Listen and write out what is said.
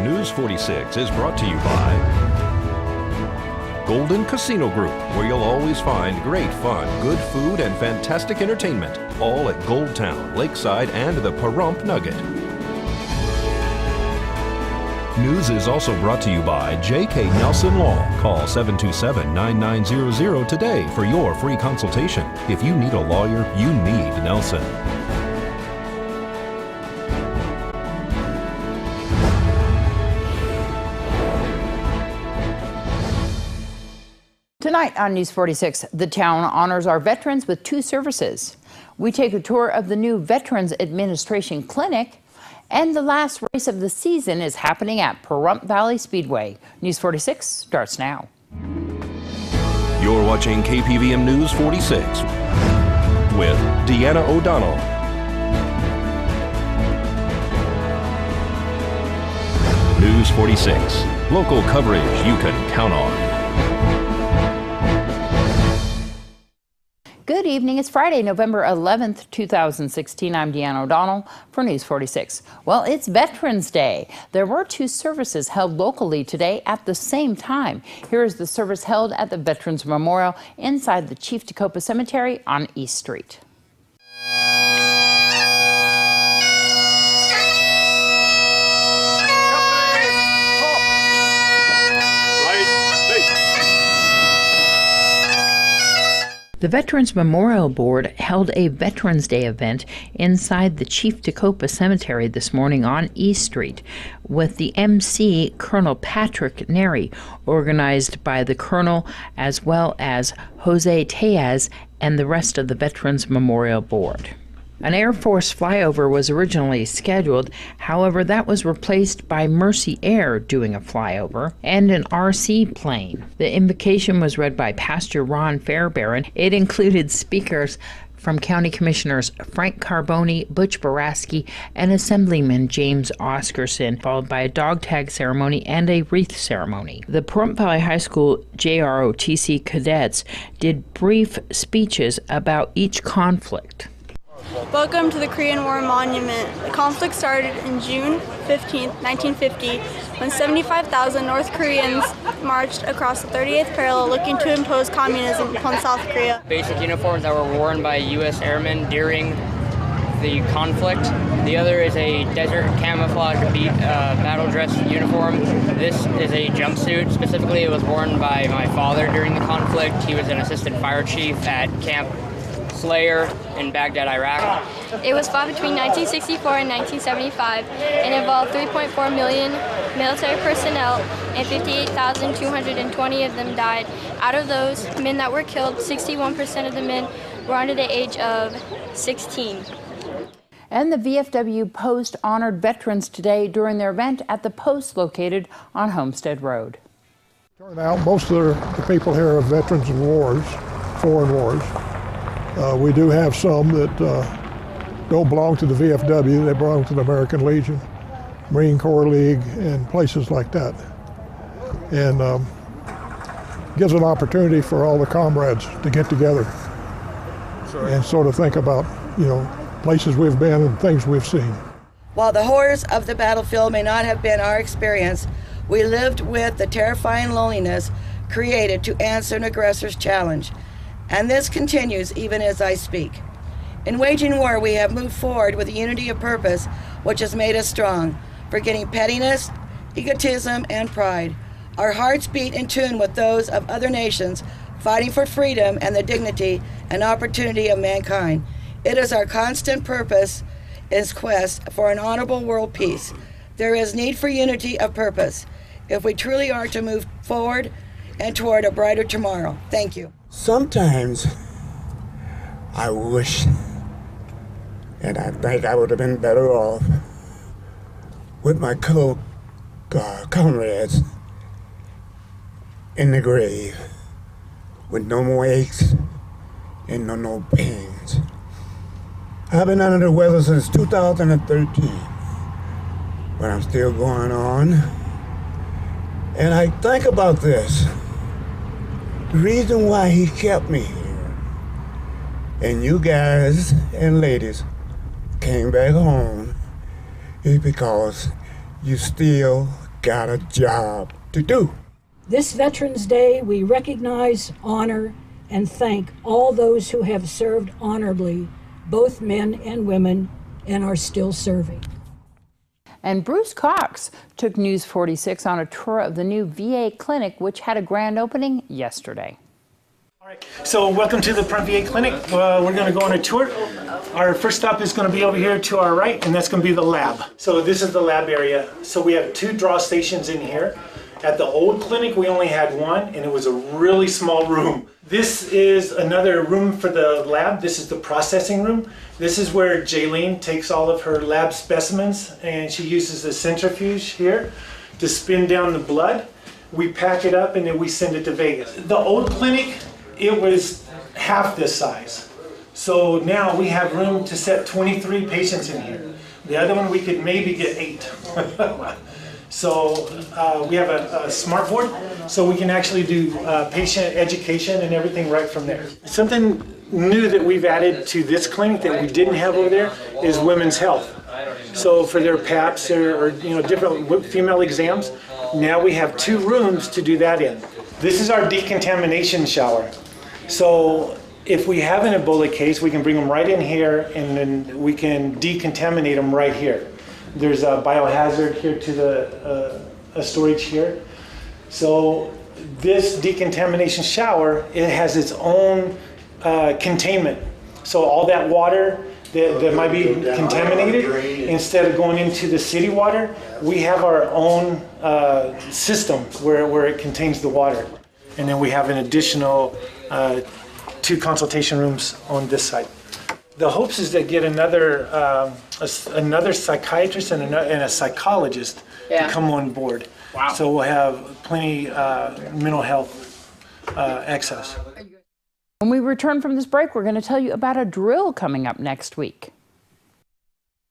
News 46 is brought to you by Golden Casino Group, where you'll always find great fun, good food, and fantastic entertainment, all at Gold Town, Lakeside, and the Pahrump Nugget. News is also brought to you by J.K. Nelson Law. Call 727-9900 today for your free consultation. If you need a lawyer, you need Nelson. Tonight on News 46, the town honors our veterans with 2 services. We take a tour of the new Veterans Administration Clinic, and the last race of the season is happening at Pahrump Valley Speedway. News 46 starts now. You're watching KPVM News 46 with Deanna O'Donnell. News 46, local coverage you can count on. Good evening. It's Friday, November 11th, 2016. I'm Deanna O'Donnell for News 46. Well, it's Veterans Day. There were 2 services held locally today at the same time. Here is the service held at the Veterans Memorial inside the Chief Tecopa Cemetery on East Street. The Veterans Memorial Board held a Veterans Day event inside the Chief Tecopa Cemetery this morning on East Street with the MC, Colonel Patrick Neri, organized by the Colonel as well as Jose Tejas and the rest of the Veterans Memorial Board. An Air Force flyover was originally scheduled, however, that was replaced by Mercy Air doing a flyover and an RC plane. The invocation was read by Pastor Ron Fairbairn. It included speakers from County Commissioners Frank Carboni, Butch Boraski, and Assemblyman James Oscarson, followed by a dog tag ceremony and a wreath ceremony. The Pahrump Valley High School JROTC cadets did brief speeches about each conflict. Welcome to the Korean War Monument. The conflict started in June 15, 1950, when 75,000 North Koreans marched across the 38th parallel looking to impose communism upon South Korea. Basic uniforms that were worn by U.S. airmen during the conflict. The other is a desert camouflage battle dress uniform. This is a jumpsuit. Specifically, it was worn by my father during the conflict. He was an assistant fire chief at Camp Slayer in Baghdad, Iraq. It was fought between 1964 and 1975 and involved 3.4 million military personnel, and 58,220 of them died. Out of those men that were killed, 61% of the men were under the age of 16. And the VFW Post honored veterans today during their event at the Post located on Homestead Road. Turnout, most of the people here are veterans of wars, foreign wars. We do have some that don't belong to the VFW, they belong to the American Legion, Marine Corps League, and places like that. And gives an opportunity for all the comrades to get together and sort of think about, places we've been and things we've seen. While the horrors of the battlefield may not have been our experience, we lived with the terrifying loneliness created to answer an aggressor's challenge. And this continues even as I speak. In waging war, we have moved forward with a unity of purpose, which has made us strong, forgetting pettiness, egotism, and pride. Our hearts beat in tune with those of other nations, fighting for freedom and the dignity and opportunity of mankind. It is our constant purpose in quest for an honorable world peace. There is need for unity of purpose if we truly are to move forward and toward a brighter tomorrow. Thank you. Sometimes I wish, and I think I would have been better off with my comrades in the grave with no more aches and no pains. I've been under the weather since 2013, but I'm still going on. And I think about this. The reason why he kept me here, and you guys and ladies came back home, is because you still got a job to do. This Veterans Day, we recognize, honor, and thank all those who have served honorably, both men and women, and are still serving. And Bruce Cox took News 46 on a tour of the new VA clinic, which had a grand opening yesterday. All right, so welcome to the Front VA Clinic. We're going to go on a tour. Our first stop is going to be over here to our right, and that's going to be the lab. So this is the lab area. So we have 2 draw stations in here. At the old clinic, we only had 1, and it was a really small room. This is another room for the lab. This is the processing room. This is where Jaylene takes all of her lab specimens, and she uses a centrifuge here to spin down the blood. We pack it up, and then we send it to Vegas. The old clinic, it was half this size. So now we have room to set 23 patients in here. The other one, we could maybe get 8. So we have a smart board, so we can actually do patient education and everything right from there. Something new that we've added to this clinic that we didn't have over there is women's health. So for their PAPs or different female exams, now we have 2 rooms to do that in. This is our decontamination shower. So if we have an Ebola case, we can bring them right in here, and then we can decontaminate them right here. There's a biohazard here to the a storage here. So this decontamination shower, it has its own containment. So all that water that might be contaminated, instead of going into the city water, we have our own system where it contains the water. And then we have an additional 2 consultation rooms on this side. The hopes is to get another psychiatrist and a psychologist to come on board. Wow. So we'll have plenty mental health access. When we return from this break, we're going to tell you about a drill coming up next week.